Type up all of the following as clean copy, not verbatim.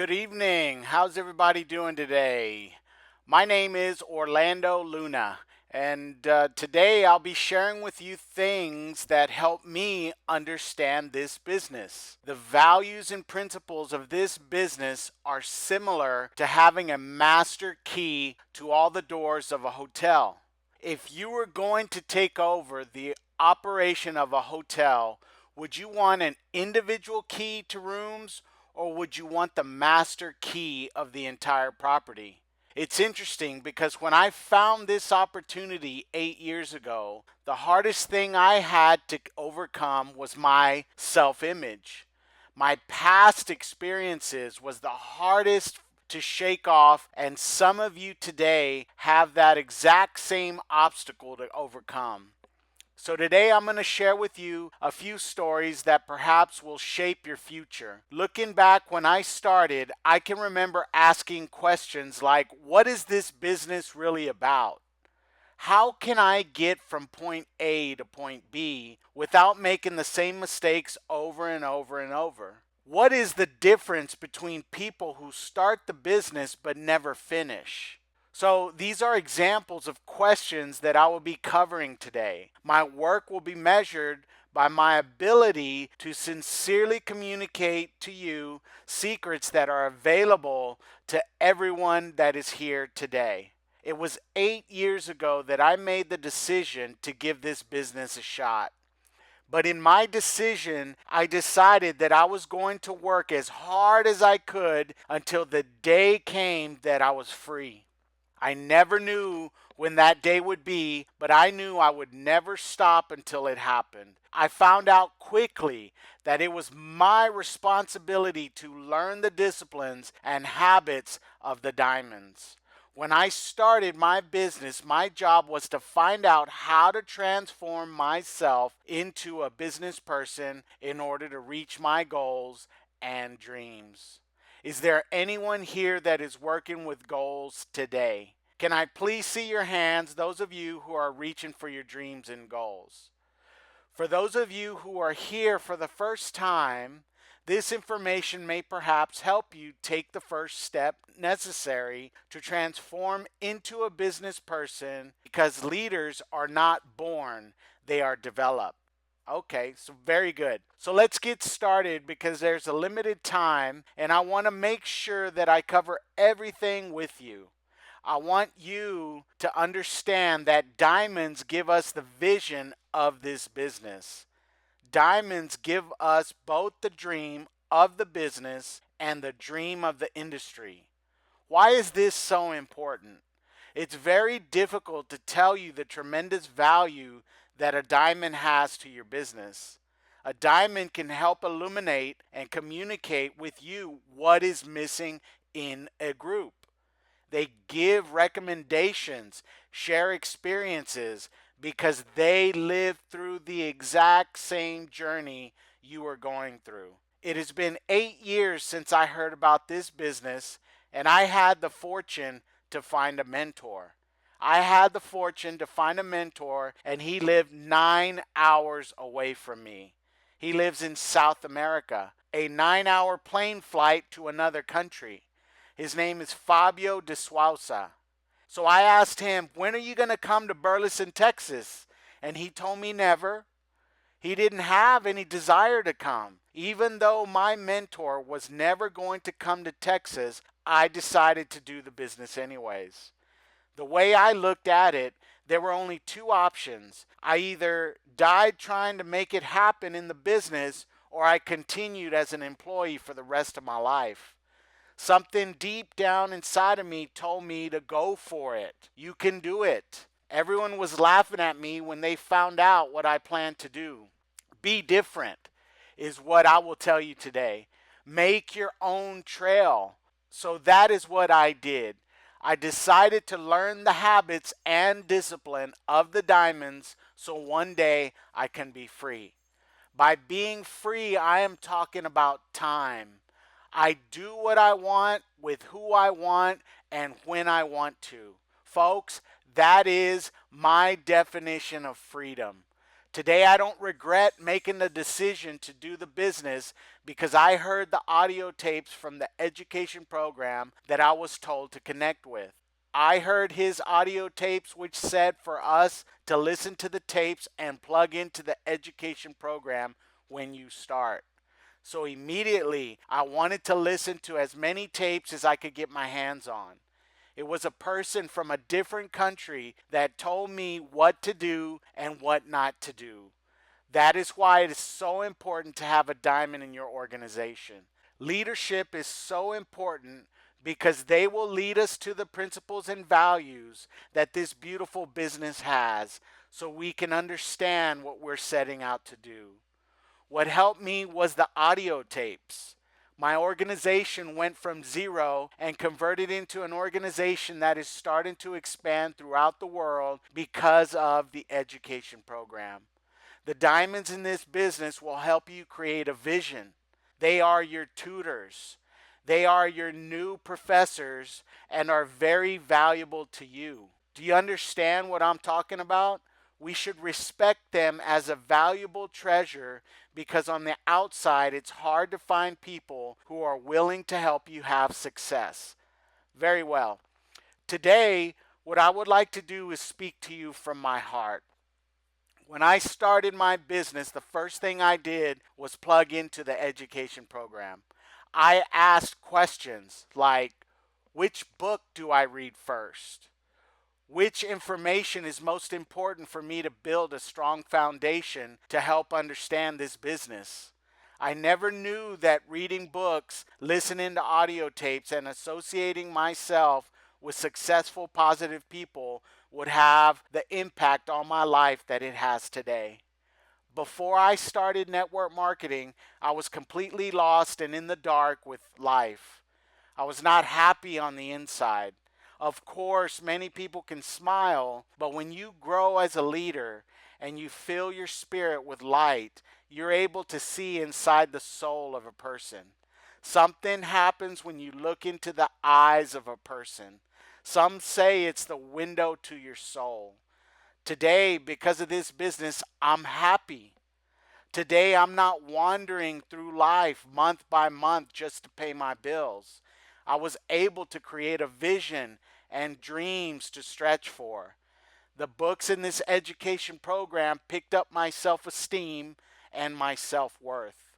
Good evening. How's everybody doing today? My name is Orlando Luna, and today I'll be sharing with you things that help me understand this business. The values and principles of this business are similar to having a master key to all the doors of a hotel. If you were going to take over the operation of a hotel, would you want an individual key to rooms, or would you want the master key of the entire property? It's interesting because when I found this opportunity 8 years ago, the hardest thing I had to overcome was my self image. My past experiences was the hardest to shake off, and some of you today have that exact same obstacle to overcome. So today I'm going to share with you a few stories that perhaps will shape your future. Looking back when I started, I can remember asking questions like, what is this business really about? How can I get from point A to point B without making the same mistakes over and over and over? What is the difference between people who start the business but never finish? So these are examples of questions that I will be covering today. My work will be measured by my ability to sincerely communicate to you secrets that are available to everyone that is here today. It was 8 years ago that I made the decision to give this business a shot. But in my decision, I decided that I was going to work as hard as I could until the day came that I was free. I never knew when that day would be, but I knew I would never stop until it happened. I found out quickly that it was my responsibility to learn the disciplines and habits of the diamonds. When I started my business, my job was to find out how to transform myself into a business person in order to reach my goals and dreams. Is there anyone here that is working with goals today? Can I please see your hands, those of you who are reaching for your dreams and goals? For those of you who are here for the first time, this information may perhaps help you take the first step necessary to transform into a business person, because leaders are not born, they are developed. Okay, so very good. So let's get started because there's a limited time and I want to make sure that I cover everything with you. I want you to understand that diamonds give us the vision of this business. Diamonds give us both the dream of the business and the dream of the industry. Why is this so important? It's very difficult to tell you the tremendous value that a diamond has to your business. A diamond can help illuminate and communicate with you what is missing in a group. They give recommendations, share experiences, because they live through the exact same journey you are going through. It has been 8 years since I heard about this business, and I had the fortune to find a mentor. I had the fortune to find a mentor, and he lived 9 hours away from me. He lives in South America, a 9 hour plane flight to another country. His name is Fabio de Sousa. So I asked him, when are you going to come to Burleson, Texas? And he told me never. He didn't have any desire to come. Even though my mentor was never going to come to Texas, I decided to do the business anyways. The way I looked at it, there were only two options. I either died trying to make it happen in the business, or I continued as an employee for the rest of my life. Something deep down inside of me told me to go for it. You can do it. Everyone was laughing at me when they found out what I planned to do. Be different is what I will tell you today. Make your own trail. So that is what I did. I decided to learn the habits and discipline of the diamonds so one day I can be free. By being free, I am talking about time. I do what I want with who I want and when I want to. Folks, that is my definition of freedom. Today, I don't regret making the decision to do the business because I heard the audio tapes from the education program that I was told to connect with. I heard his audio tapes, which said for us to listen to the tapes and plug into the education program when you start. So immediately, I wanted to listen to as many tapes as I could get my hands on. It was a person from a different country that told me what to do and what not to do. That is why it is so important to have a diamond in your organization. Leadership is so important because they will lead us to the principles and values that this beautiful business has so we can understand what we're setting out to do. What helped me was the audio tapes. My organization went from zero and converted into an organization that is starting to expand throughout the world because of the education program. The diamonds in this business will help you create a vision. They are your tutors. They are your new professors and are very valuable to you. Do you understand what I'm talking about? We should respect them as a valuable treasure because on the outside it's hard to find people who are willing to help you have success. Very well. Today, what I would like to do is speak to you from my heart. When I started my business, the first thing I did was plug into the education program. I asked questions like, which book do I read first? Which information is most important for me to build a strong foundation to help understand this business? I never knew that reading books, listening to audio tapes, and associating myself with successful, positive people would have the impact on my life that it has today. Before I started network marketing, I was completely lost and in the dark with life. I was not happy on the inside. Of course, many people can smile, but when you grow as a leader and you fill your spirit with light, you're able to see inside the soul of a person. Something happens when you look into the eyes of a person. Some say it's the window to your soul. Today, because of this business, I'm happy. Today, I'm not wandering through life month by month just to pay my bills. I was able to create a vision and dreams to stretch for. The books in this education program picked up my self-esteem and my self-worth.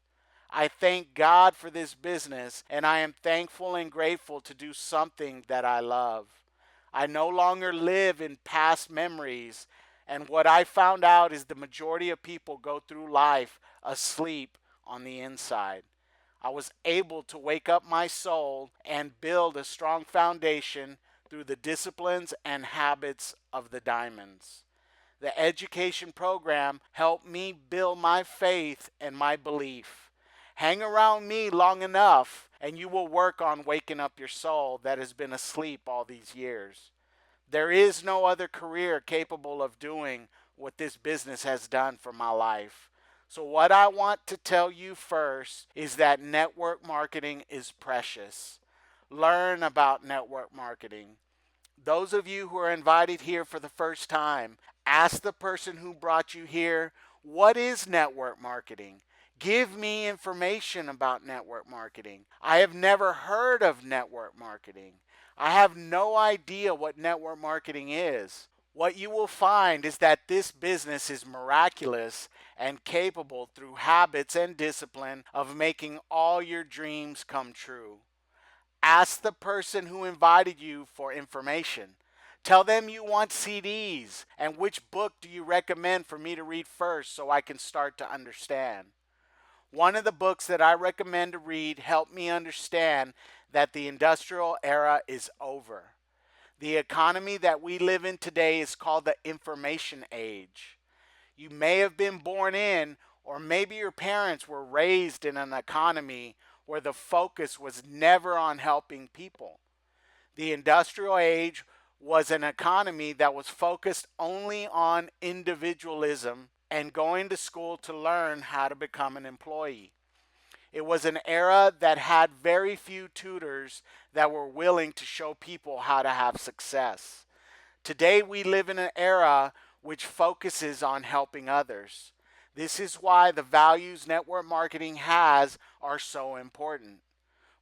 I thank God for this business, and I am thankful and grateful to do something that I love. I no longer live in past memories, and what I found out is the majority of people go through life asleep on the inside. I was able to wake up my soul and build a strong foundation through the disciplines and habits of the diamonds. The education program helped me build my faith and my belief. Hang around me long enough and you will work on waking up your soul that has been asleep all these years. There is no other career capable of doing what this business has done for my life. So, what I want to tell you first is that network marketing is precious. Learn about network marketing. Those of you who are invited here for the first time, ask the person who brought you here, what is network marketing? Give me information about network marketing. I have never heard of network marketing. I have no idea what network marketing is. What you will find is that this business is miraculous and capable through habits and discipline of making all your dreams come true. Ask the person who invited you for information. Tell them you want CDs and which book do you recommend for me to read first so I can start to understand. One of the books that I recommend to read helped me understand that the industrial era is over. The economy that we live in today is called the information age. You may have been born in, or maybe your parents were raised in an economy where the focus was never on helping people. The industrial age was an economy that was focused only on individualism and going to school to learn how to become an employee. It was an era that had very few tutors that were willing to show people how to have success. Today we live in an era which focuses on helping others. This is why the values network marketing has are so important.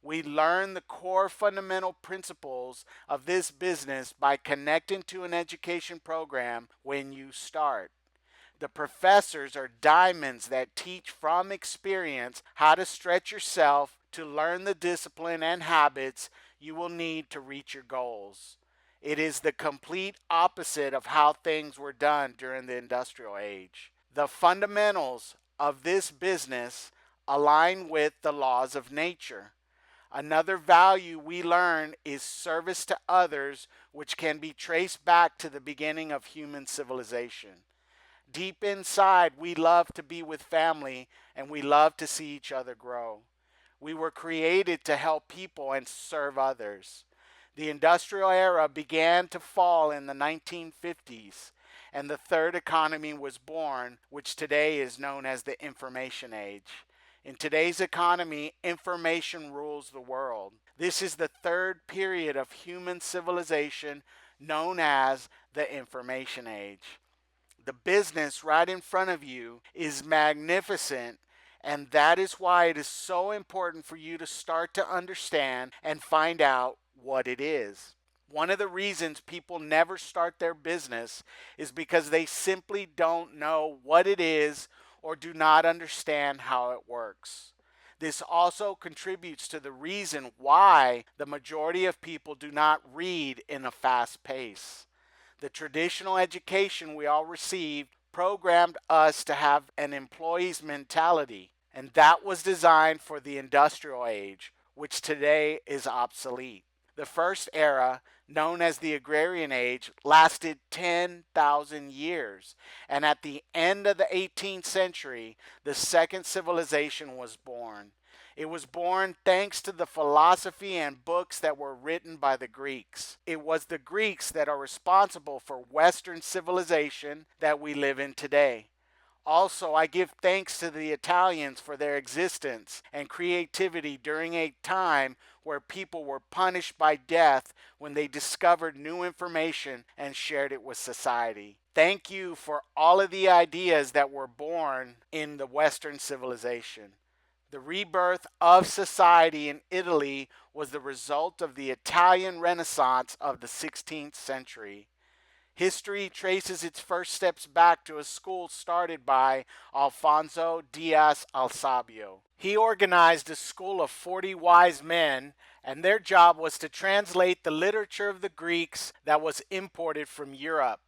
We learn the core fundamental principles of this business by connecting to an education program when you start. The professors are diamonds that teach from experience how to stretch yourself to learn the discipline and habits you will need to reach your goals. It is the complete opposite of how things were done during the industrial age. The fundamentals of this business align with the laws of nature. Another value we learn is service to others, which can be traced back to the beginning of human civilization. Deep inside, we love to be with family and we love to see each other grow. We were created to help people and serve others. The industrial era began to fall in the 1950s, and the third economy was born, which today is known as the information age. In today's economy, information rules the world. This is the third period of human civilization known as the information age. The business right in front of you is magnificent, and that is why it is so important for you to start to understand and find out what it is. One of the reasons people never start their business is because they simply don't know what it is or do not understand how it works. This also contributes to the reason why the majority of people do not read in a fast pace. The traditional education we all received programmed us to have an employee's mentality, and that was designed for the industrial age, which today is obsolete. The first era, known as the agrarian age, lasted 10,000 years, and at the end of the 18th century, the second civilization was born. It was born thanks to the philosophy and books that were written by the Greeks. It was the Greeks that are responsible for Western civilization that we live in today. Also, I give thanks to the Italians for their existence and creativity during a time where people were punished by death when they discovered new information and shared it with society. Thank you for all of the ideas that were born in the Western civilization. The rebirth of society in Italy was the result of the Italian Renaissance of the 16th century. History traces its first steps back to a school started by Alfonso Diaz Alsabio. He organized a school of 40 wise men, and their job was to translate the literature of the Greeks that was imported from Europe.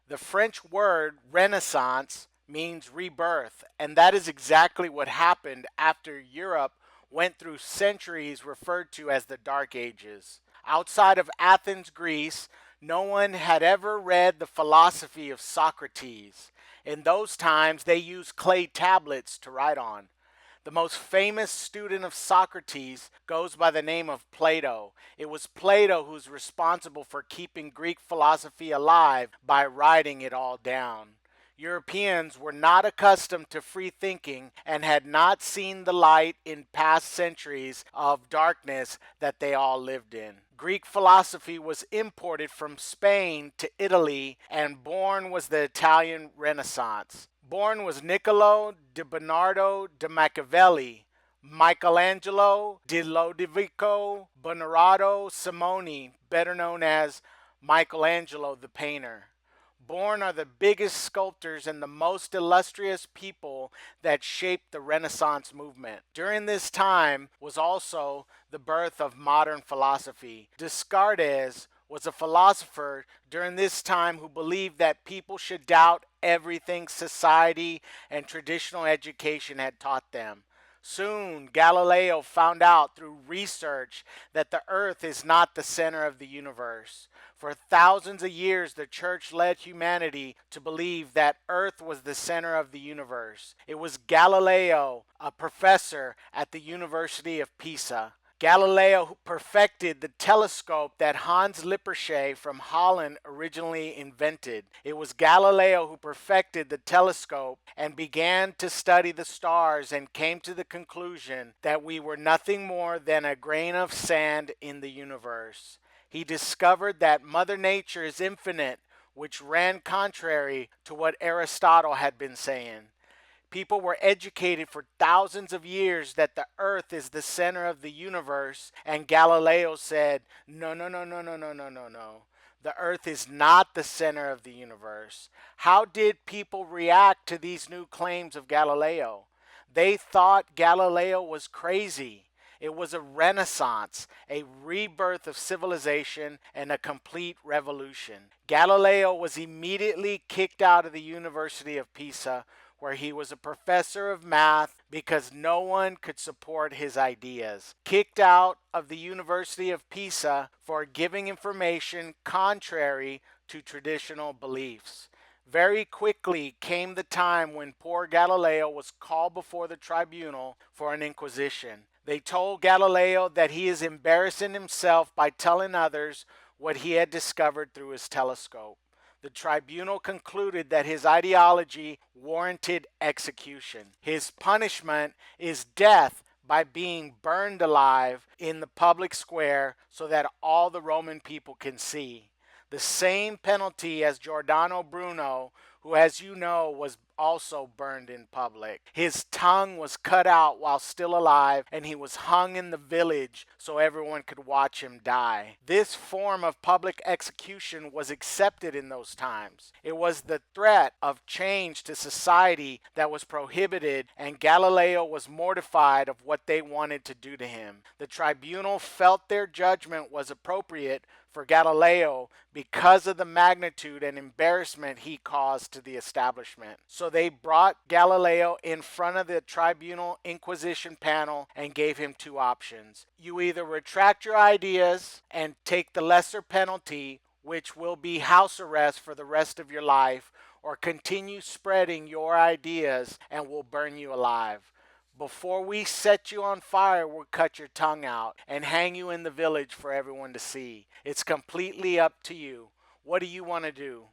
The French word Renaissance means rebirth, and that is exactly what happened after Europe went through centuries referred to as the Dark Ages. Outside of Athens, Greece, no one had ever read the philosophy of Socrates. In those times, they used clay tablets to write on. The most famous student of Socrates goes by the name of Plato. It was Plato who's responsible for keeping Greek philosophy alive by writing it all down. Europeans were not accustomed to free thinking and had not seen the light in past centuries of darkness that they all lived in. Greek philosophy was imported from Spain to Italy, and born was the Italian Renaissance. Born was Niccolo di Bernardo da Machiavelli, Michelangelo di Lodovico Bonardo Simoni, better known as Michelangelo the painter. Born are the biggest sculptors and the most illustrious people that shaped the Renaissance movement. During this time was also the birth of modern philosophy. Descartes was a philosopher during this time who believed that people should doubt everything society and traditional education had taught them. Soon, Galileo found out through research that the earth is not the center of the universe. For thousands of years, the church led humanity to believe that earth was the center of the universe. It was Galileo, a professor at the University of Pisa. Galileo perfected the telescope that Hans Lippershey from Holland originally invented. It was Galileo who perfected the telescope and began to study the stars and came to the conclusion that we were nothing more than a grain of sand in the universe. He discovered that Mother Nature is infinite, which ran contrary to what Aristotle had been saying. People were educated for thousands of years that the earth is the center of the universe, and Galileo said, no, no, no, no, no, no, no, no, no. The earth is not the center of the universe. How did people react to these new claims of Galileo? They thought Galileo was crazy. It was a renaissance, a rebirth of civilization, and a complete revolution. Galileo was immediately kicked out of the University of Pisa, where he was a professor of math because no one could support his ideas. Kicked out of the University of Pisa for giving information contrary to traditional beliefs. Very quickly came the time when poor Galileo was called before the tribunal for an inquisition. They told Galileo that he is embarrassing himself by telling others what he had discovered through his telescope. The tribunal concluded that his ideology warranted execution. His punishment is death by being burned alive in the public square so that all the Roman people can see. The same penalty as Giordano Bruno, who, as you know, was also burned in public. His tongue was cut out while still alive, and he was hung in the village so everyone could watch him die. This form of public execution was accepted in those times. It was the threat of change to society that was prohibited, and Galileo was mortified of what they wanted to do to him. The tribunal felt their judgment was appropriate for Galileo because of the magnitude and embarrassment he caused to the establishment. So they brought Galileo in front of the tribunal inquisition panel and gave him two options. You either retract your ideas and take the lesser penalty, which will be house arrest for the rest of your life, or continue spreading your ideas and we'll burn you alive. Before we set you on fire, we'll cut your tongue out and hang you in the village for everyone to see. It's completely up to you. What do you want to do?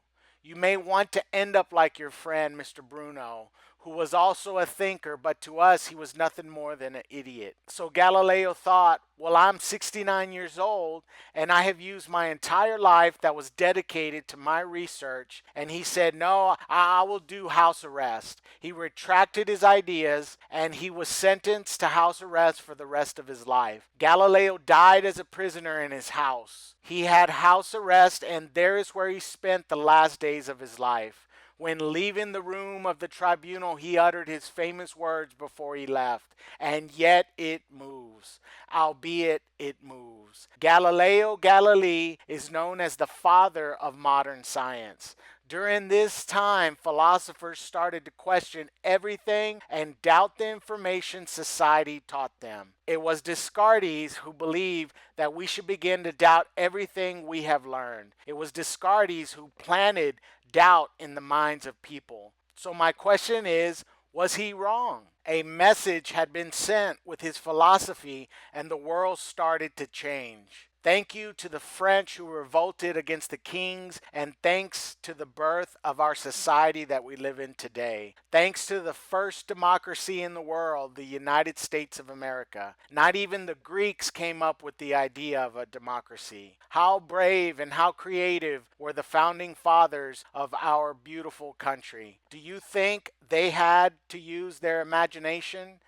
You may want to end up like your friend, Mr. Bruno, who was also a thinker, but to us, he was nothing more than an idiot. So Galileo thought, well, I'm 69 years old, and I have used my entire life that was dedicated to my research. And he said, no, I will do house arrest. He retracted his ideas, and he was sentenced to house arrest for the rest of his life. Galileo died as a prisoner in his house. He had house arrest, and there is where he spent the last days of his life. When leaving the room of the tribunal, he uttered his famous words before he left, and yet it moves, albeit it moves. Galileo Galilei is known as the father of modern science. During this time, philosophers started to question everything and doubt the information society taught them. It was Descartes who believed that we should begin to doubt everything we have learned. It was Descartes who planted doubt in the minds of people. So my question is, was he wrong? A message had been sent with his philosophy, and the world started to change. Thank you to the French who revolted against the kings, and thanks to the birth of our society that we live in today. Thanks to the first democracy in the world, the United States of America. Not even the Greeks came up with the idea of a democracy. How brave and how creative were the founding fathers of our beautiful country. Do you think they had to use their imagination?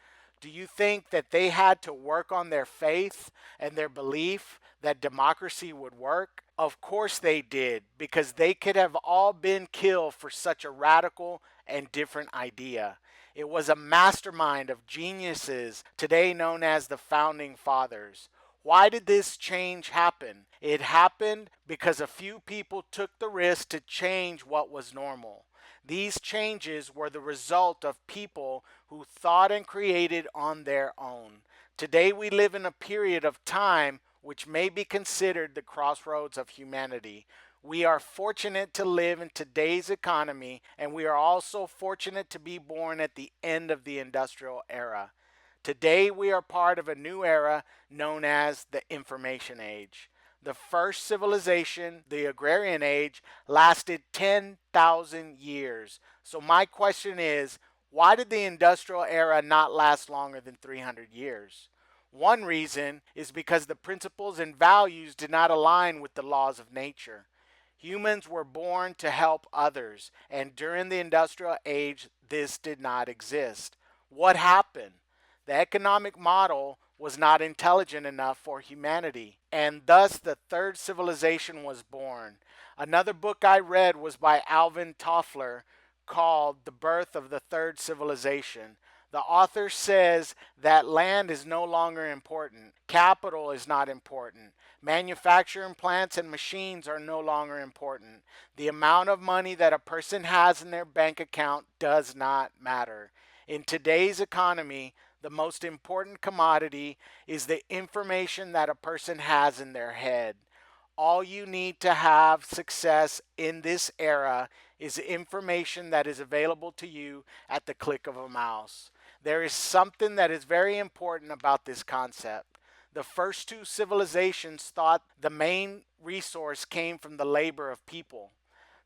Do you think that they had to work on their faith and their belief that democracy would work? Of course they did, because they could have all been killed for such a radical and different idea. It was a mastermind of geniuses, today known as the Founding Fathers. Why did this change happen? It happened because a few people took the risk to change what was normal. These changes were the result of people who thought and created on their own. Today we live in a period of time which may be considered the crossroads of humanity. We are fortunate to live in today's economy, and we are also fortunate to be born at the end of the industrial era. Today we are part of a new era known as the information age. The first civilization, the agrarian age, lasted 10,000 years. So my question is, why did the industrial era not last longer than 300 years? One reason is because the principles and values did not align with the laws of nature. Humans were born to help others, and during the industrial age, this did not exist. What happened? The economic model was not intelligent enough for humanity, and thus the third civilization was born. Another book I read was by Alvin Toffler called The Birth of the Third Civilization. The author says that land is no longer important, capital is not important, manufacturing plants and machines are no longer important. The amount of money that a person has in their bank account does not matter. In today's economy, the most important commodity is the information that a person has in their head. All you need to have success in this era is information that is available to you at the click of a mouse. There is something that is very important about this concept. The first two civilizations thought the main resource came from the labor of people.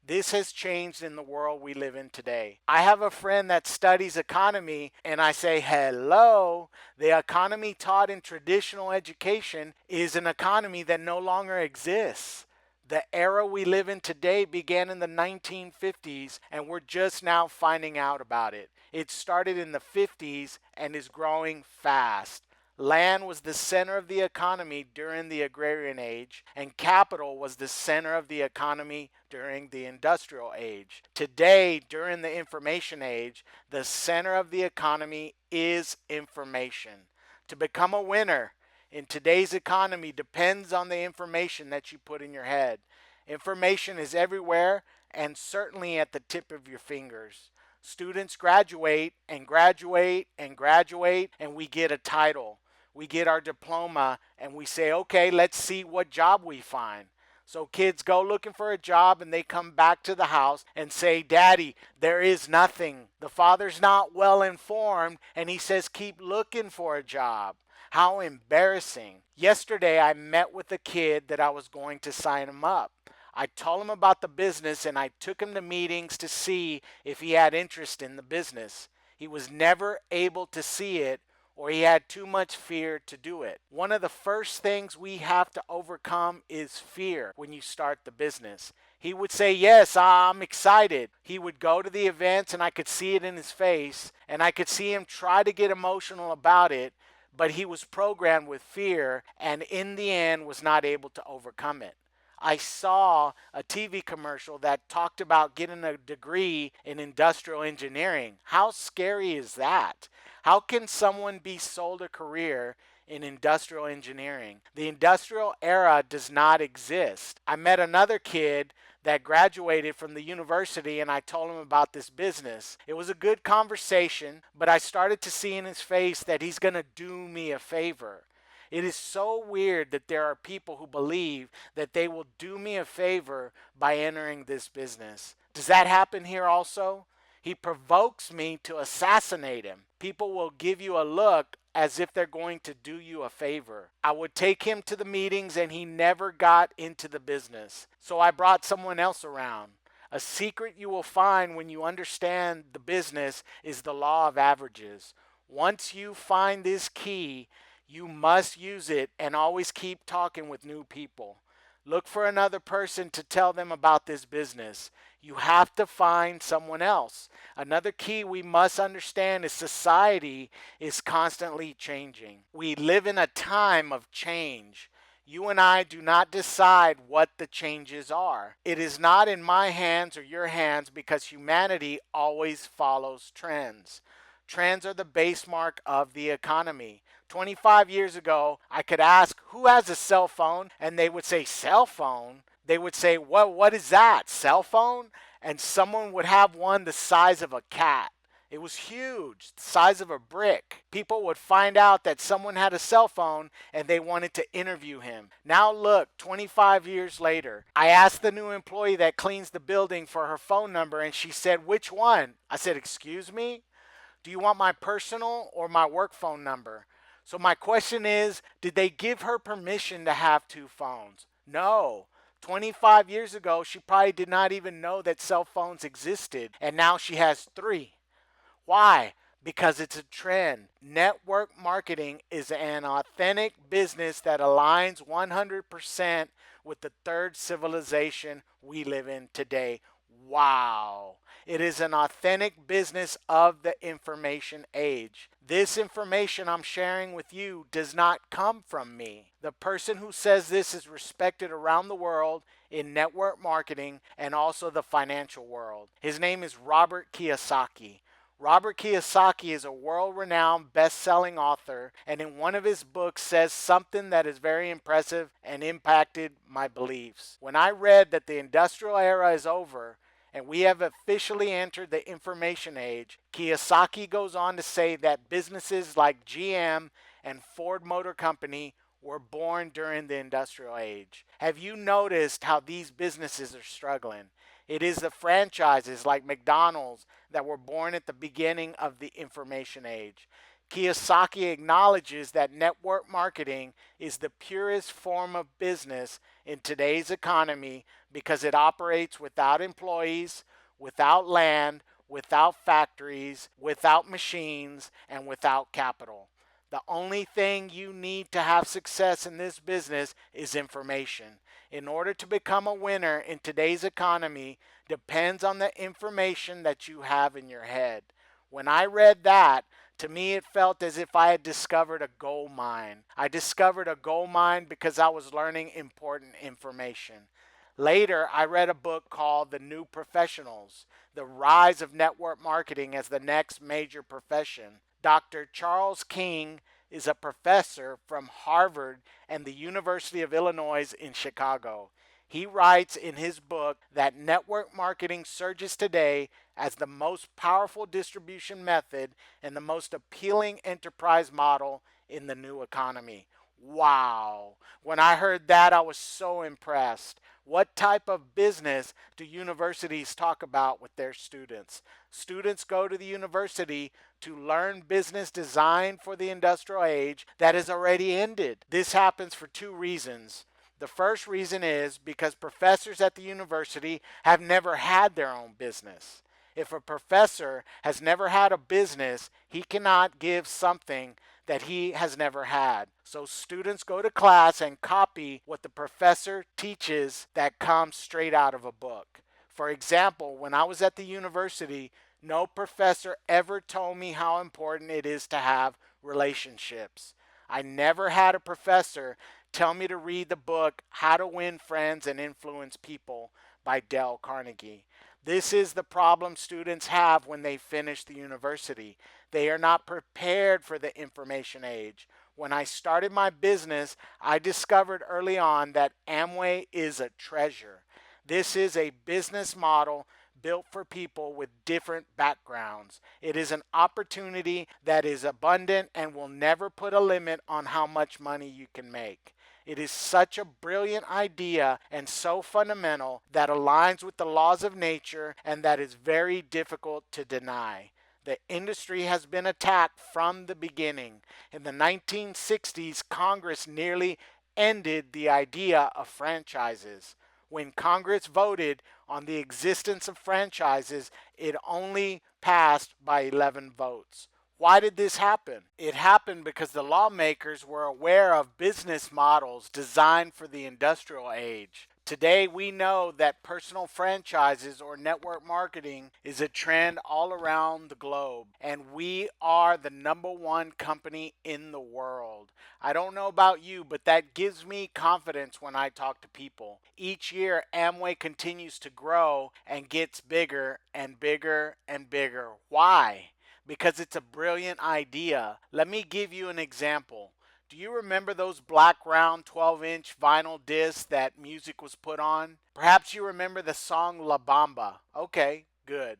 This has changed in the world we live in today. I have a friend that studies economy, and I say, hello, the economy taught in traditional education is an economy that no longer exists. The era we live in today began in the 1950s, and we're just now finding out about it. It started in the 50s and is growing fast. Land was the center of the economy during the agrarian age, and capital was the center of the economy during the industrial age. Today, during the information age, the center of the economy is information. To become a winner in today's economy depends on the information that you put in your head. Information is everywhere and certainly at the tip of your fingers. Students graduate and graduate and graduate, and we get a title. We get our diploma and we say, okay, let's see what job we find. So kids go looking for a job and they come back to the house and say, Daddy, there is nothing. The father's not well informed and he says, keep looking for a job. How embarrassing. Yesterday I met with a kid that I was going to sign him up. I told him about the business and I took him to meetings to see if he had interest in the business. He was never able to see it, or he had too much fear to do it. One of the first things we have to overcome is fear when you start the business. He would say, yes, I'm excited. He would go to the events and I could see it in his face and I could see him try to get emotional about it, but he was programmed with fear and in the end was not able to overcome it. I saw a TV commercial that talked about getting a degree in industrial engineering. How scary is that? How can someone be sold a career in industrial engineering? The industrial era does not exist. I met another kid that graduated from the university and I told him about this business. It was a good conversation, but I started to see in his face that he's going to do me a favor. It is so weird that there are people who believe that they will do me a favor by entering this business. Does that happen here also? He provokes me to assassinate him. People will give you a look as if they're going to do you a favor. I would take him to the meetings and he never got into the business. So I brought someone else around. A secret you will find when you understand the business is the law of averages. Once you find this key, you must use it and always keep talking with new people. Look for another person to tell them about this business. You have to find someone else. Another key we must understand is society is constantly changing. We live in a time of change. You and I do not decide what the changes are. It is not in my hands or your hands because humanity always follows trends. Trends are the base mark of the economy. 25 years ago, I could ask, who has a cell phone? And they would say, cell phone? They would say, what is that, cell phone? And someone would have one the size of a cat. It was huge, the size of a brick. People would find out that someone had a cell phone and they wanted to interview him. Now look, 25 years later, I asked the new employee that cleans the building for her phone number and she said, which one? I said, excuse me? Do you want my personal or my work phone number? So my question is, did they give her permission to have two phones? No. 25 years ago, she probably did not even know that cell phones existed, and now she has three. Why? Because it's a trend. Network marketing is an authentic business that aligns 100% with the third civilization we live in today. Wow. It is an authentic business of the information age. This information I'm sharing with you does not come from me. The person who says this is respected around the world in network marketing and also the financial world. His name is Robert Kiyosaki. Robert Kiyosaki is a world-renowned best-selling author, and in one of his books says something that is very impressive and impacted my beliefs. When I read that the industrial era is over and we have officially entered the information age, Kiyosaki goes on to say that businesses like GM and Ford Motor Company were born during the industrial age. Have you noticed how these businesses are struggling? It is the franchises like McDonald's that were born at the beginning of the information age. Kiyosaki acknowledges that network marketing is the purest form of business in today's economy because it operates without employees, without land, without factories, without machines, and without capital. The only thing you need to have success in this business is information. In order to become a winner in today's economy depends on the information that you have in your head. When I read that, to me it felt as if I had discovered a gold mine. I discovered a gold mine because I was learning important information. Later, I read a book called The New Professionals: The Rise of Network Marketing as the Next Major Profession. Dr. Charles King is a professor from Harvard and the University of Illinois in Chicago. He writes in his book that network marketing surges today as the most powerful distribution method and the most appealing enterprise model in the new economy. Wow. When I heard that, I was so impressed. What type of business do universities talk about with their students? Students go to the university to learn business design for the industrial age that has already ended. This happens for two reasons. The first reason is because professors at the university have never had their own business. If a professor has never had a business, he cannot give something that he has never had. So students go to class and copy what the professor teaches that comes straight out of a book. For example, when I was at the university, no professor ever told me how important it is to have relationships. I never had a professor tell me to read the book How to Win Friends and Influence People by Dale Carnegie. This is the problem students have when they finish the university. They are not prepared for the information age. When I started my business, I discovered early on that Amway is a treasure. This is a business model built for people with different backgrounds. It is an opportunity that is abundant and will never put a limit on how much money you can make. It is such a brilliant idea and so fundamental that aligns with the laws of nature and that is very difficult to deny. The industry has been attacked from the beginning. In the 1960s, Congress nearly ended the idea of franchises. When Congress voted on the existence of franchises, it only passed by 11 votes. Why did this happen? It happened because the lawmakers were aware of business models designed for the industrial age. Today, we know that personal franchises or network marketing is a trend all around the globe, and we are the #1 company in the world. I don't know about you, but that gives me confidence when I talk to people. Each year, Amway continues to grow and gets bigger and bigger and bigger. Why? Because it's a brilliant idea. Let me give you an example. Do you remember those black round 12-inch vinyl discs that music was put on? Perhaps you remember the song La Bamba. Okay, good.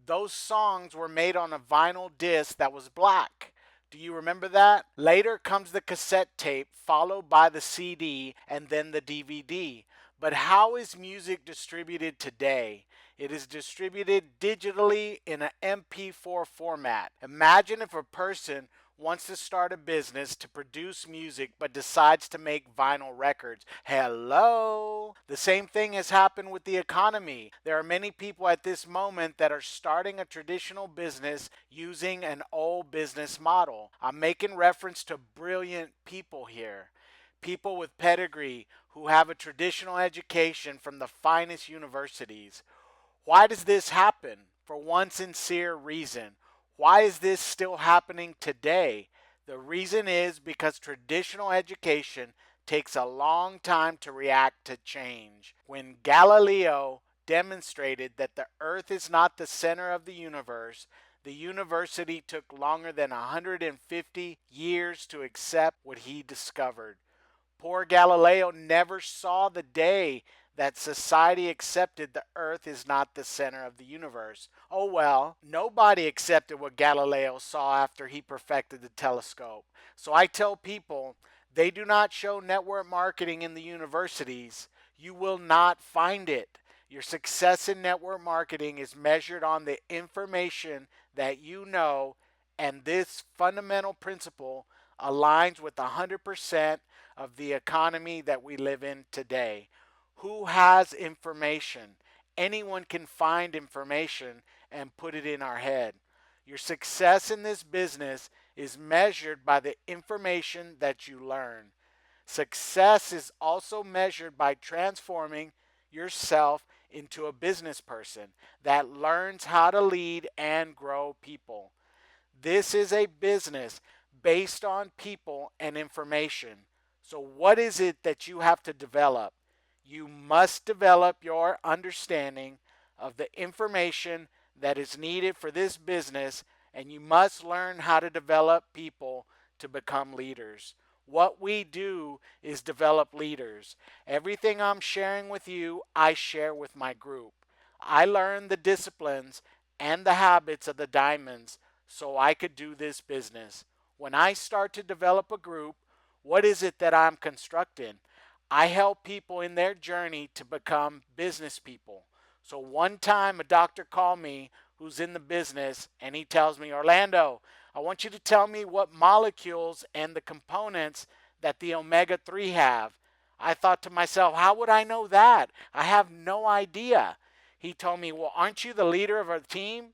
Those songs were made on a vinyl disc that was black. Do you remember that? Later comes the cassette tape, followed by the CD, and then the DVD. But how is music distributed today? It is distributed digitally in an MP4 format. Imagine if a person wants to start a business to produce music but decides to make vinyl records. Hello? The same thing has happened with the economy. There are many people at this moment that are starting a traditional business using an old business model. I'm making reference to brilliant people here. people with pedigree who have a traditional education from the finest universities. Why does this happen? For one sincere reason. Why is this still happening today? The reason is because traditional education takes a long time to react to change. When Galileo demonstrated that the earth is not the center of the universe, the university took longer than 150 years to accept what he discovered. Poor Galileo never saw the day that society accepted the earth is not the center of the universe. Oh well, nobody accepted what Galileo saw after he perfected the telescope. So I tell people, they do not show network marketing in the universities. You will not find it. Your success in network marketing is measured on the information that you know, and this fundamental principle aligns with 100% of the economy that we live in today. Who has information? Anyone can find information and put it in our head. Your success in this business is measured by the information that you learn. Success is also measured by transforming yourself into a business person that learns how to lead and grow people. This is a business based on people and information. So, what is it that you have to develop? You must develop your understanding of the information that is needed for this business, and you must learn how to develop people to become leaders. What we do is develop leaders. Everything I'm sharing with you, I share with my group. I learned the disciplines and the habits of the diamonds so I could do this business. When I start to develop a group, what is it that I'm constructing? I help people in their journey to become business people. So one time a doctor called me who's in the business and he tells me, Orlando, I want you to tell me what molecules and the components that the omega 3 have. I thought to myself, how would I know that? I have no idea. He told me, well, aren't you the leader of our team?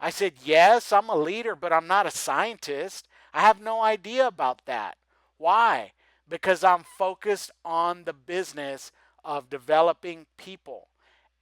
I said, yes, I'm a leader, but I'm not a scientist. I have no idea about that. Why? Because I'm focused on the business of developing people.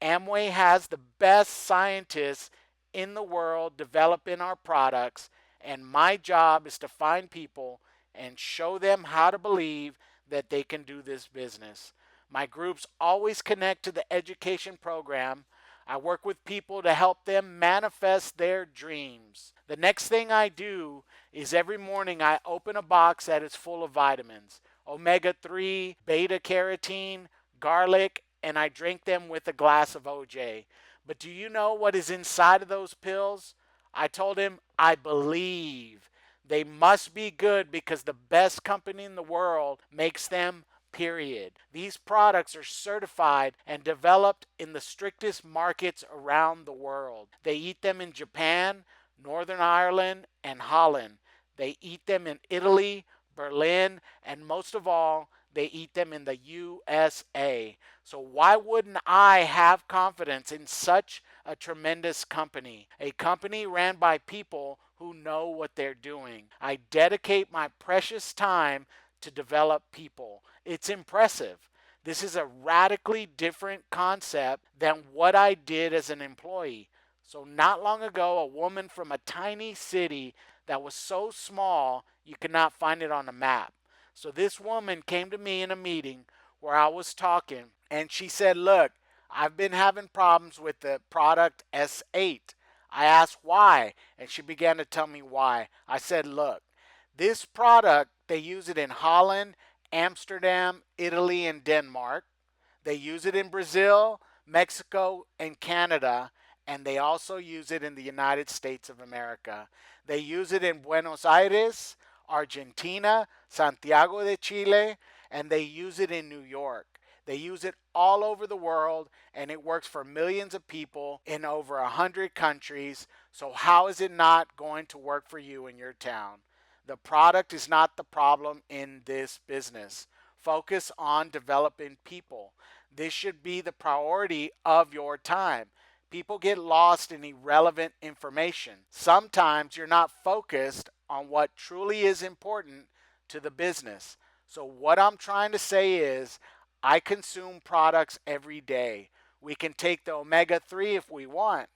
Amway has the best scientists in the world developing our products, and my job is to find people and show them how to believe that they can do this business. My groups always connect to the education program. I work with people to help them manifest their dreams. The next thing I do is every morning I open a box that is full of vitamins, omega 3, beta carotene, garlic, and I drink them with a glass of OJ. But do you know what is inside of those pills? I told him, I believe. They must be good because the best company in the world makes them, period. These products are certified and developed in the strictest markets around the world. They eat them in Japan, Northern Ireland, and Holland. They eat them in Italy, Berlin, and most of all, they eat them in the USA. So why wouldn't I have confidence in such a tremendous company? A company ran by people who know what they're doing. I dedicate my precious time to develop people. It's impressive. This is a radically different concept than what I did as an employee. So, not long ago, a woman from a tiny city that was so small you could not find it on a map. So, this woman came to me in a meeting where I was talking, and she said, look, I've been having problems with the product S8. I asked why, and she began to tell me why. I said, look, this product, they use it in Holland, Amsterdam, Italy, and Denmark. They use it in Brazil, Mexico, and Canada, and they also use it in the United States of America. They use it in Buenos Aires, Argentina, Santiago de Chile, and they use it in New York. They use it all over the world, and it works for millions of people in over 100 countries. So how is it not going to work for you in your town? The product is not the problem in this business. Focus on developing people. This should be the priority of your time. People get lost in irrelevant information. Sometimes you're not focused on what truly is important to the business. So, what I'm trying to say is, I consume products every day. We can take the omega 3 if we want.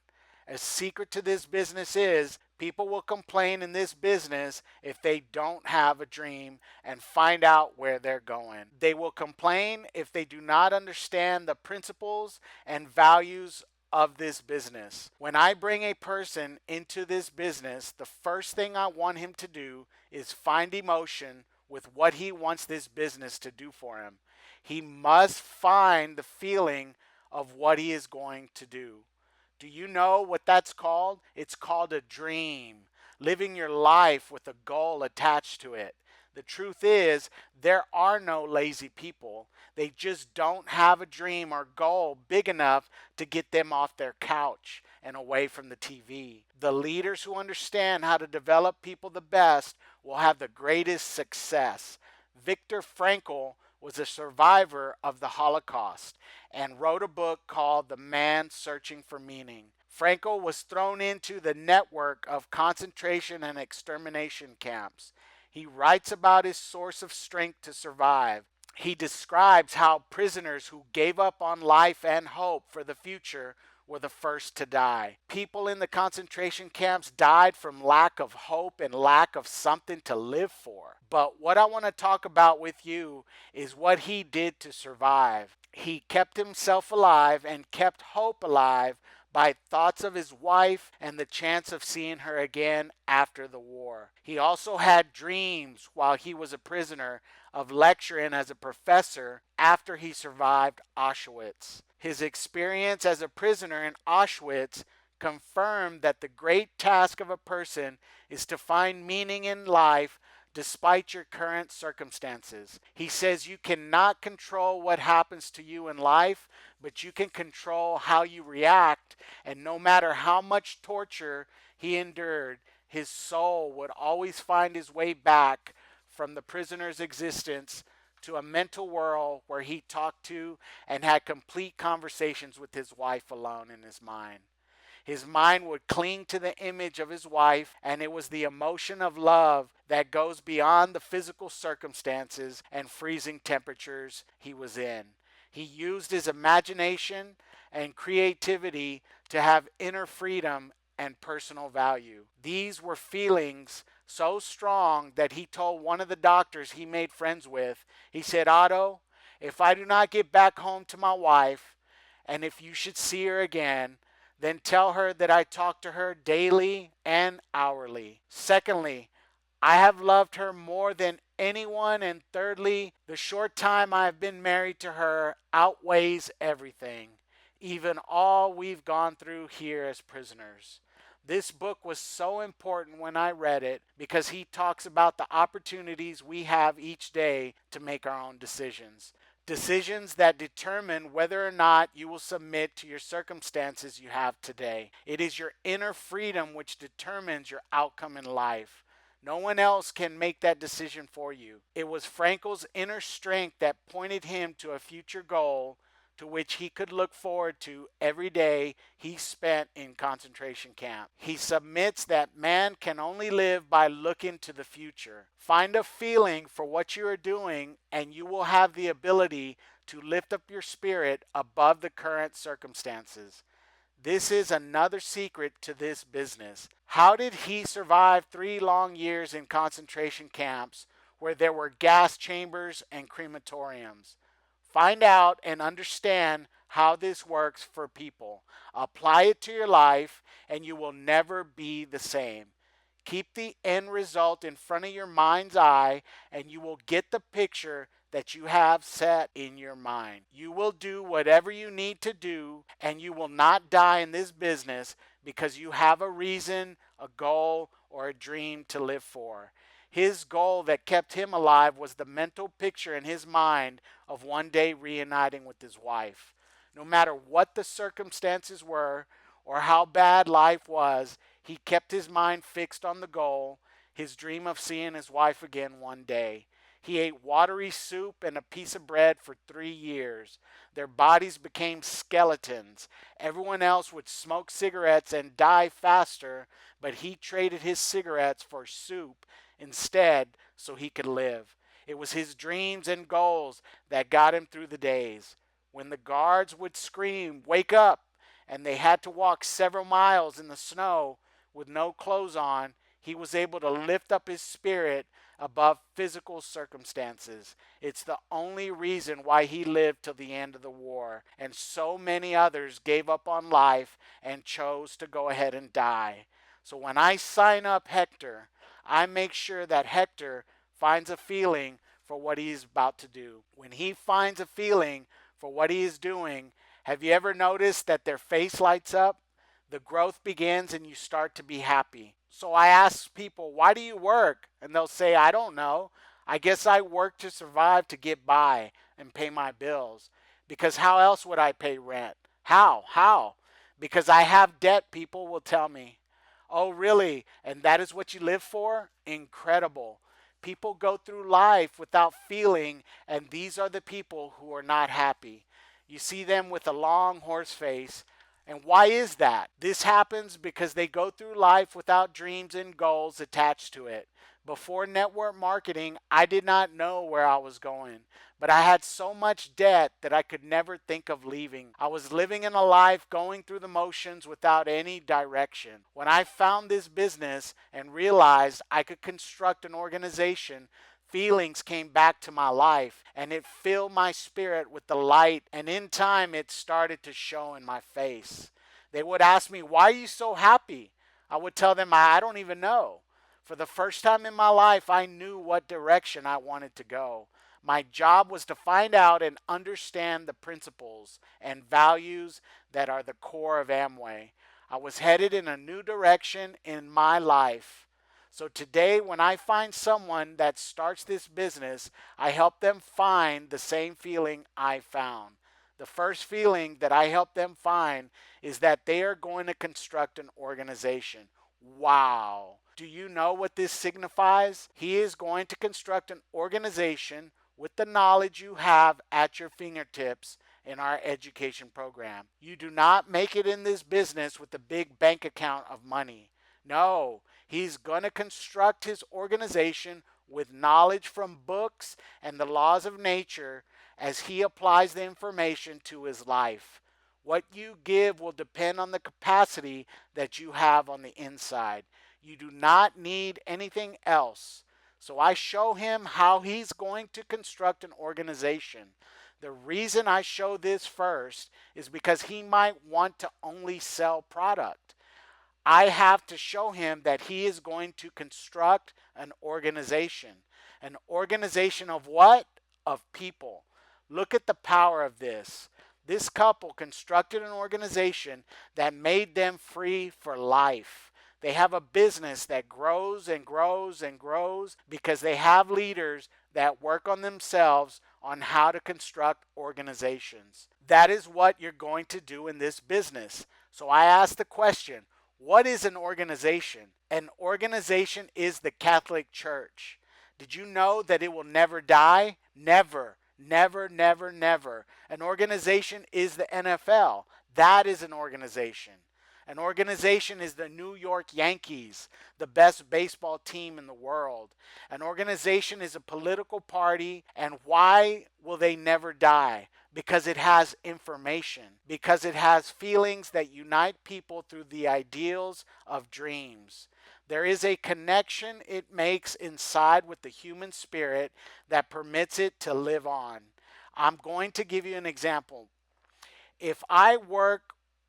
A secret to this business is people will complain in this business if they don't have a dream and find out where they're going. They will complain if they do not understand the principles and values of this business. When I bring a person into this business, the first thing I want him to do is find emotion with what he wants this business to do for him. He must find the feeling of what he is going to do. Do you know what that's called? It's called a dream. Living your life with a goal attached to it. The truth is, there are no lazy people. They just don't have a dream or goal big enough to get them off their couch and away from the TV. The leaders who understand how to develop people the best will have the greatest success. Viktor Frankl was a survivor of the Holocaust and wrote a book called The Man Searching for Meaning. Frankl was thrown into the network of concentration and extermination camps. He writes about his source of strength to survive. He describes how prisoners who gave up on life and hope for the future were the first to die. People in the concentration camps died from lack of hope and lack of something to live for. But what I want to talk about with you is what he did to survive. He kept himself alive and kept hope alive by thoughts of his wife and the chance of seeing her again after the war. He also had dreams while he was a prisoner of lecturing as a professor after he survived Auschwitz. His experience as a prisoner in Auschwitz confirmed that the great task of a person is to find meaning in life despite your current circumstances. He says you cannot control what happens to you in life, but you can control how you react, and no matter how much torture he endured, his soul would always find his way back from the prisoner's existence to a mental world where he talked to and had complete conversations with his wife alone in his mind. His mind would cling to the image of his wife, and it was the emotion of love that goes beyond the physical circumstances and freezing temperatures he was in. He used his imagination and creativity to have inner freedom and personal value. These were feelings so strong that he told one of the doctors he made friends with, he said, "Otto, if I do not get back home to my wife, and if you should see her again, then tell her that I talk to her daily and hourly. Secondly, I have loved her more than anyone. And thirdly, the short time I have been married to her outweighs everything, even all we've gone through here as prisoners." This book was so important when I read it because he talks about the opportunities we have each day to make our own decisions. Decisions that determine whether or not you will submit to your circumstances you have today. It is your inner freedom which determines your outcome in life. No one else can make that decision for you. It was Frankl's inner strength that pointed him to a future goal to which he could look forward to every day he spent in concentration camp. He submits that man can only live by looking to the future. Find a feeling for what you are doing, and you will have the ability to lift up your spirit above the current circumstances. This is another secret to this business. How did he survive 3 long years in concentration camps where there were gas chambers and crematoriums? Find out and understand how this works for people. Apply it to your life, and you will never be the same. Keep the end result in front of your mind's eye, and you will get the picture that you have set in your mind. You will do whatever you need to do, and you will not die in this business because you have a reason, a goal, or a dream to live for. His goal that kept him alive was the mental picture in his mind of one day reuniting with his wife. No matter what the circumstances were or how bad life was, he kept his mind fixed on the goal, his dream of seeing his wife again one day. He ate watery soup and a piece of bread for 3 years. Their bodies became skeletons. Everyone else would smoke cigarettes and die faster, but he traded his cigarettes for soup instead so he could live. It was his dreams and goals that got him through the days. When the guards would scream, "Wake up!" and they had to walk several miles in the snow with no clothes on, he was able to lift up his spirit above physical circumstances. It's the only reason why he lived till the end of the war. And so many others gave up on life and chose to go ahead and die. So when I sign up Hector, I make sure that Hector finds a feeling for what he's about to do. When he finds a feeling for what he is doing, have you ever noticed that their face lights up? The growth begins and you start to be happy. So I ask people, why do you work? And they'll say, I don't know. I guess I work to survive, to get by and pay my bills. Because how else would I pay rent? How? How? Because I have debt, people will tell me. Oh, really? And that is what you live for? Incredible. People go through life without feeling, and these are the people who are not happy. You see them with a long horse face. And why is that? This happens because they go through life without dreams and goals attached to it. Before network marketing, I did not know where I was going, but I had so much debt that I could never think of leaving. I was living in a life going through the motions without any direction. When I found this business and realized I could construct an organization, feelings came back to my life and it filled my spirit with the light, and in time it started to show in my face. They would ask me, "Why are you so happy?" I would tell them, I don't even know. For the first time in my life, I knew what direction I wanted to go. My job was to find out and understand the principles and values that are the core of Amway. I was headed in a new direction in my life. So today, when I find someone that starts this business, I help them find the same feeling I found. The first feeling that I help them find is that they are going to construct an organization. Wow. Do you know what this signifies? He is going to construct an organization with the knowledge you have at your fingertips in our education program. You do not make it in this business with a big bank account of money. No, he's going to construct his organization with knowledge from books and the laws of nature as he applies the information to his life. What you give will depend on the capacity that you have on the inside. You do not need anything else. So I show him how he's going to construct an organization. The reason I show this first is because he might want to only sell product. I have to show him that he is going to construct an organization. An organization of what? Of people. Look at the power of this. This couple constructed an organization that made them free for life. They have a business that grows and grows and grows because they have leaders that work on themselves on how to construct organizations. That is what you're going to do in this business. So I ask the question, what is an organization? An organization is the Catholic Church. Did you know that it will never die? Never, never, never, never. An organization is the NFL. That is an organization. An organization is the New York Yankees, the best baseball team in the world. An organization is a political party, and why will they never die? Because it has information, because it has feelings that unite people through the ideals of dreams. There is a connection it makes inside with the human spirit that permits it to live on. I'm going to give you an example. If I work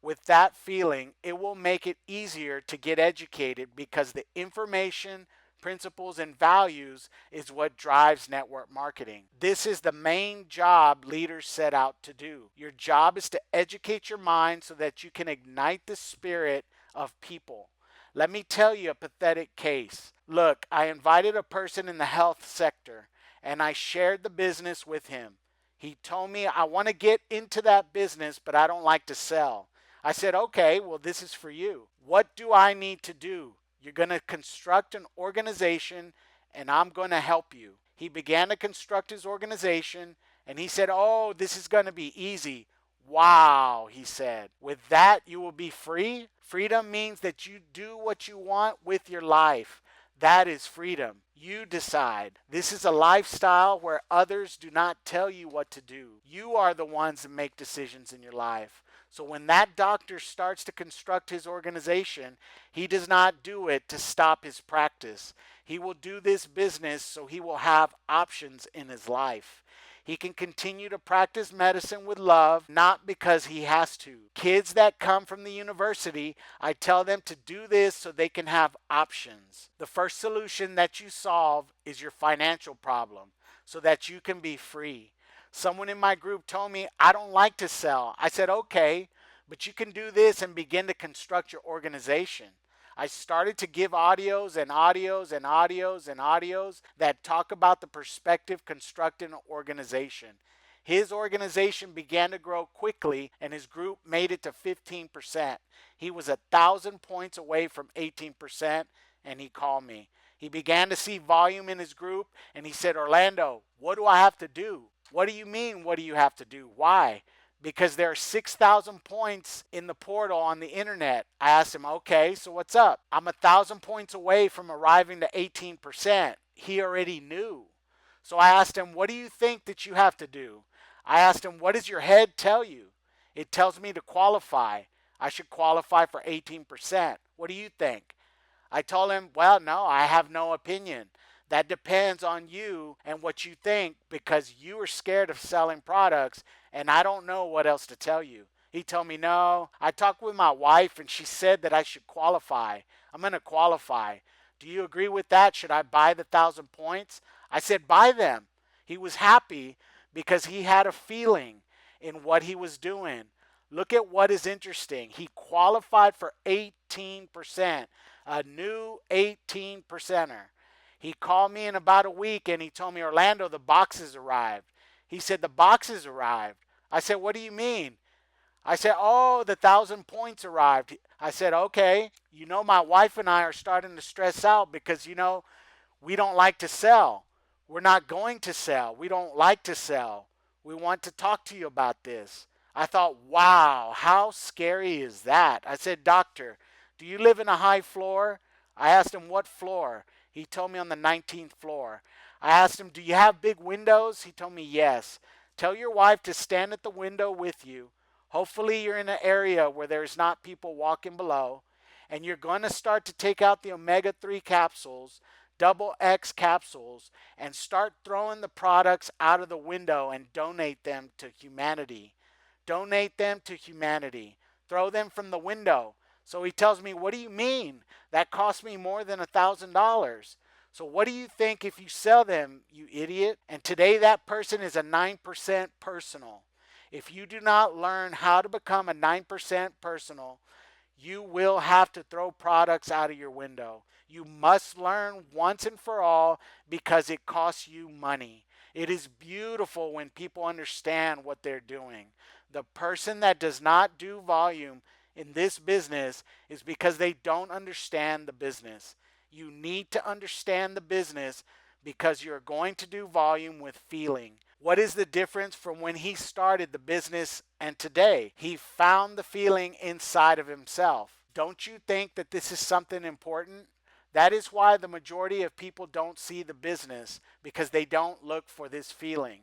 with that feeling, it will make it easier to get educated because the information, principles, and values is what drives network marketing. This is the main job leaders set out to do. Your job is to educate your mind so that you can ignite the spirit of people. Let me tell you a pathetic case. Look, I invited a person in the health sector and I shared the business with him. He told me, I want to get into that business, but I don't like to sell. I said, okay, well, this is for you. What do I need to do? You're going to construct an organization and I'm going to help you. He began to construct his organization and he said, oh, this is going to be easy. Wow, he said. With that, you will be free. Freedom means that you do what you want with your life. That is freedom. You decide. This is a lifestyle where others do not tell you what to do. You are the ones that make decisions in your life. So when that doctor starts to construct his organization, he does not do it to stop his practice. He will do this business so he will have options in his life. He can continue to practice medicine with love, not because he has to. Kids that come from the university, I tell them to do this so they can have options. The first solution that you solve is your financial problem so that you can be free. Someone in my group told me, I don't like to sell. I said, okay, but you can do this and begin to construct your organization. I started to give audios and audios and audios and audios that talk about the perspective constructing an organization. His organization began to grow quickly and his group made it to 15%. He was 1,000 points away from 18% and he called me. He began to see volume in his group and he said, Orlando, what do I have to do? What do you mean, what do you have to do? Why? Because there are 6,000 points in the portal on the internet. I asked him, okay, so what's up? I'm 1,000 points away from arriving to 18%. He already knew. So I asked him, what do you think that you have to do? I asked him, what does your head tell you? It tells me to qualify. I should qualify for 18%. What do you think? I told him, well, no, I have no opinion. That depends on you and what you think because you are scared of selling products and I don't know what else to tell you. He told me, no. I talked with my wife and she said that I should qualify. I'm going to qualify. Do you agree with that? Should I buy the 1,000 points? I said, buy them. He was happy because he had a feeling in what he was doing. Look at what is interesting. He qualified for 18%, a new 18%er. He called me in about a week and he told me, Orlando, the boxes arrived. He said, the boxes arrived. I said, what do you mean? I said, oh, the 1,000 points arrived. I said, okay, my wife and I are starting to stress out because, we don't like to sell. We're not going to sell. We don't like to sell. We want to talk to you about this. I thought, wow, how scary is that? I said, doctor, do you live in a high floor? I asked him, what floor? He told me on the 19th floor. I asked him, do you have big windows? He told me, yes. Tell your wife to stand at the window with you. Hopefully you're in an area where there's not people walking below. And you're going to start to take out the omega-3 capsules, double X capsules, and start throwing the products out of the window and donate them to humanity. Donate them to humanity. Throw them from the window. So he tells me, what do you mean? That cost me more than $1,000. So what do you think if you sell them, you idiot? And today that person is a 9% personal. If you do not learn how to become a 9% personal, you will have to throw products out of your window. You must learn once and for all because it costs you money. It is beautiful when people understand what they're doing. The person that does not do volume in this business is because they don't understand the business. You need to understand the business because you're going to do volume with feeling. What is the difference from when he started the business and today? He found the feeling inside of himself. Don't you think that this is something important? That is why the majority of people don't see the business because they don't look for this feeling.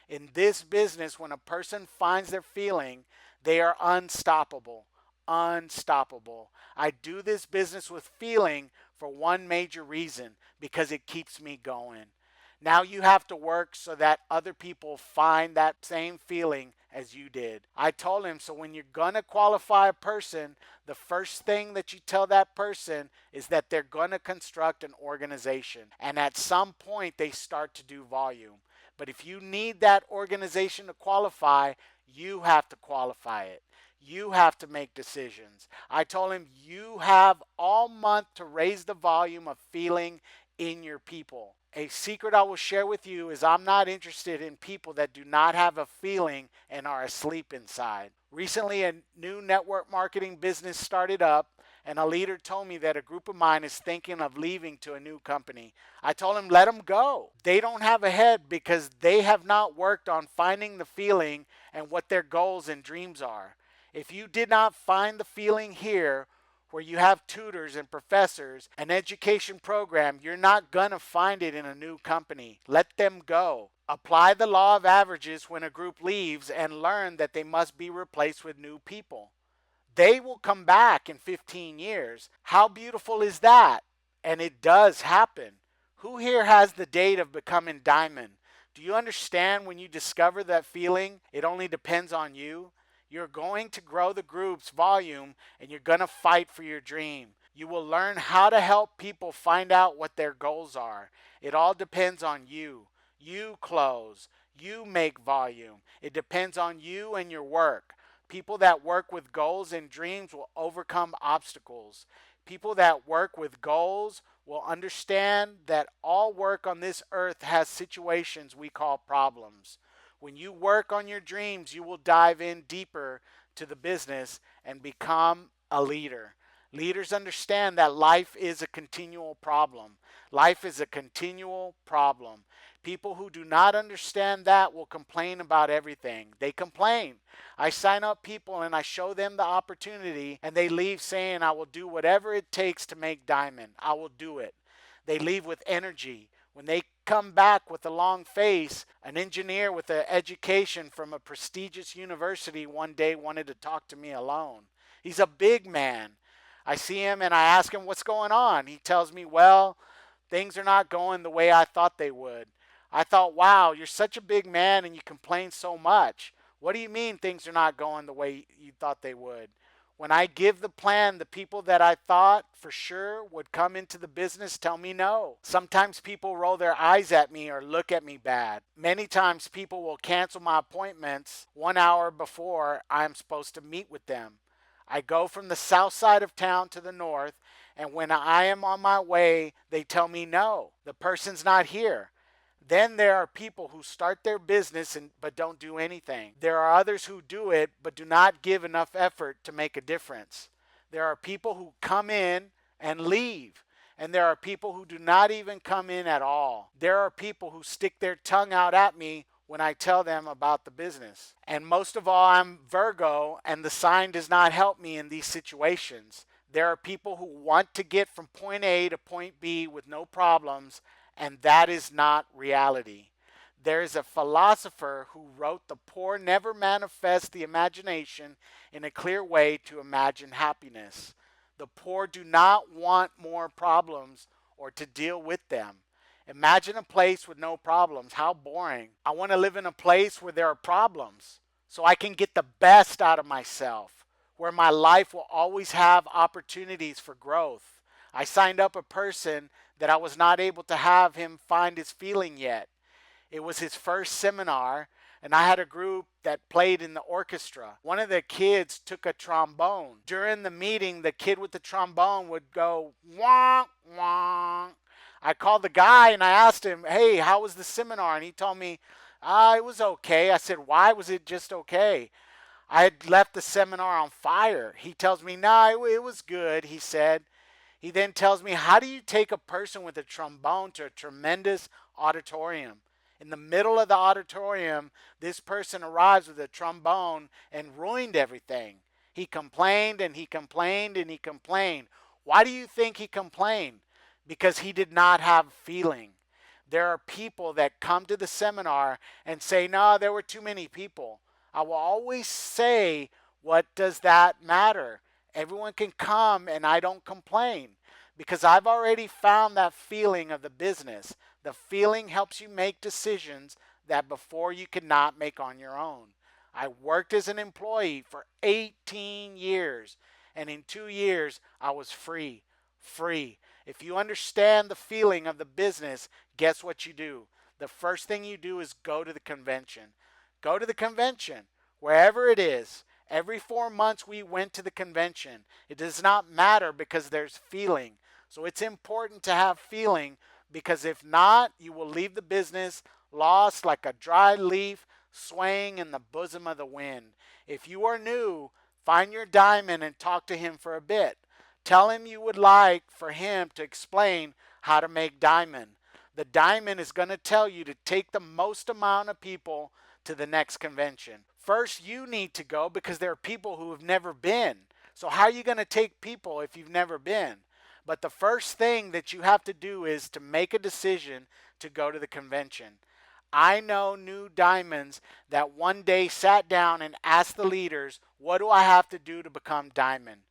In this business, when a person finds their feeling, they are unstoppable. Unstoppable. I do this business with feeling for one major reason, because it keeps me going. Now you have to work so that other people find that same feeling as you did. I told him, so when you're going to qualify a person, the first thing that you tell that person is that they're going to construct an organization. And at some point, they start to do volume. But if you need that organization to qualify, you have to qualify it. You have to make decisions. I told him, you have all month to raise the volume of feeling in your people. A secret I will share with you is I'm not interested in people that do not have a feeling and are asleep inside. Recently, a new network marketing business started up, and a leader told me that a group of mine is thinking of leaving to a new company. I told him, let them go. They don't have a head because they have not worked on finding the feeling and what their goals and dreams are. If you did not find the feeling here, where you have tutors and professors, an education program, you're not going to find it in a new company. Let them go. Apply the law of averages when a group leaves and learn that they must be replaced with new people. They will come back in 15 years. How beautiful is that? And it does happen. Who here has the date of becoming diamond? Do you understand when you discover that feeling, it only depends on you? You're going to grow the group's volume and you're going to fight for your dream. You will learn how to help people find out what their goals are. It all depends on you. You close. You make volume. It depends on you and your work. People that work with goals and dreams will overcome obstacles. People that work with goals will understand that all work on this earth has situations we call problems. When you work on your dreams, you will dive in deeper to the business and become a leader. Leaders understand that life is a continual problem. Life is a continual problem. People who do not understand that will complain about everything. They complain. I sign up people and I show them the opportunity and they leave saying, I will do whatever it takes to make diamond. I will do it. They leave with energy. When they come back with a long face, an engineer with an education from a prestigious university one day wanted to talk to me alone. He's a big man. I see him and I ask him what's going on. He tells me, well, things are not going the way I thought they would. I thought, wow, you're such a big man and you complain so much. What do you mean things are not going the way you thought they would? When I give the plan, the people that I thought for sure would come into the business tell me no. Sometimes people roll their eyes at me or look at me bad. Many times people will cancel my appointments 1 hour before I'm supposed to meet with them. I go from the south side of town to the north, and when I am on my way, they tell me no, the person's not here. Then there are people who start their business but don't do anything. There are others who do it but do not give enough effort to make a difference. There are people who come in and leave. And there are people who do not even come in at all. There are people who stick their tongue out at me when I tell them about the business. And most of all, I'm Virgo, and the sign does not help me in these situations. There are people who want to get from point A to point B with no problems, and that is not reality. There is a philosopher who wrote, the poor never manifest the imagination in a clear way to imagine happiness. The poor do not want more problems or to deal with them. Imagine a place with no problems. How boring. I want to live in a place where there are problems so I can get the best out of myself, where my life will always have opportunities for growth. I signed up a person that I was not able to have him find his feeling yet. It was his first seminar, and I had a group that played in the orchestra. One of the kids took a trombone. During the meeting, the kid with the trombone would go, wonk, wonk. I called the guy and I asked him, hey, how was the seminar? And he told me, it was okay. I said, why was it just okay? I had left the seminar on fire. He tells me, no, it was good, he said. He then tells me, how do you take a person with a trombone to a tremendous auditorium? In the middle of the auditorium, this person arrives with a trombone and ruined everything. He complained and he complained and he complained. Why do you think he complained? Because he did not have feeling. There are people that come to the seminar and say, no, there were too many people. I will always say, what does that matter? Everyone can come and I don't complain because I've already found that feeling of the business. The feeling helps you make decisions that before you could not make on your own. I worked as an employee for 18 years, and in 2 years I was free. Free. If you understand the feeling of the business, guess what you do? The first thing you do is go to the convention. Go to the convention, wherever it is. Every 4 months we went to the convention. It does not matter because there's feeling. So it's important to have feeling, because if not, you will leave the business lost like a dry leaf swaying in the bosom of the wind. If you are new, find your diamond and talk to him for a bit. Tell him you would like for him to explain how to make diamond. The diamond is going to tell you to take the most amount of people to the next convention. First, you need to go because there are people who have never been. So how are you going to take people if you've never been? But the first thing that you have to do is to make a decision to go to the convention. I know new diamonds that one day sat down and asked the leaders, what do I have to do to become diamond?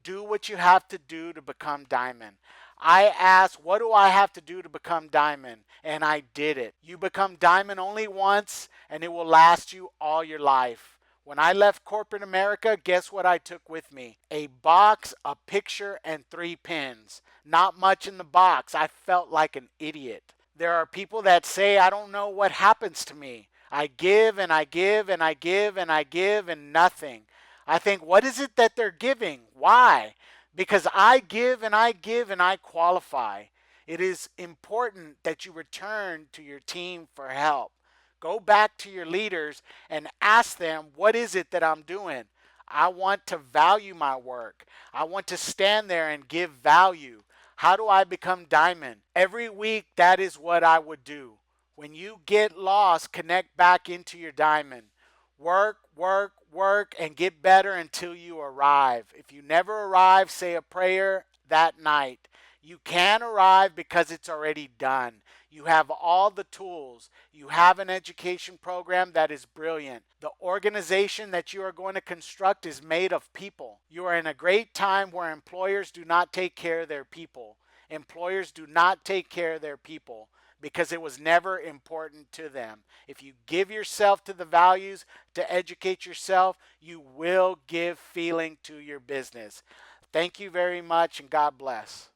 Do what you have to do to become diamond. I asked, what do I have to do to become diamond? And I did it. You become diamond only once, and it will last you all your life. When I left corporate America, guess what I took with me? A box, a picture, and 3 pins. Not much in the box. I felt like an idiot. There are people that say, I don't know what happens to me. I give and I give and I give and I give and nothing. I think, what is it that they're giving? Why? Because I give and I give and I qualify. It is important that you return to your team for help. Go back to your leaders and ask them, what is it that I'm doing? I want to value my work. I want to stand there and give value. How do I become diamond? Every week, that is what I would do. When you get lost, connect back into your diamond. Work, work, work, and get better until you arrive. If you never arrive, say a prayer that night. You can arrive because it's already done. You have all the tools. You have an education program that is brilliant. The organization that you are going to construct is made of people. You are in a great time where employers do not take care of their people. Employers do not take care of their people because it was never important to them. If you give yourself to the values to educate yourself, you will give feeling to your business. Thank you very much, and God bless.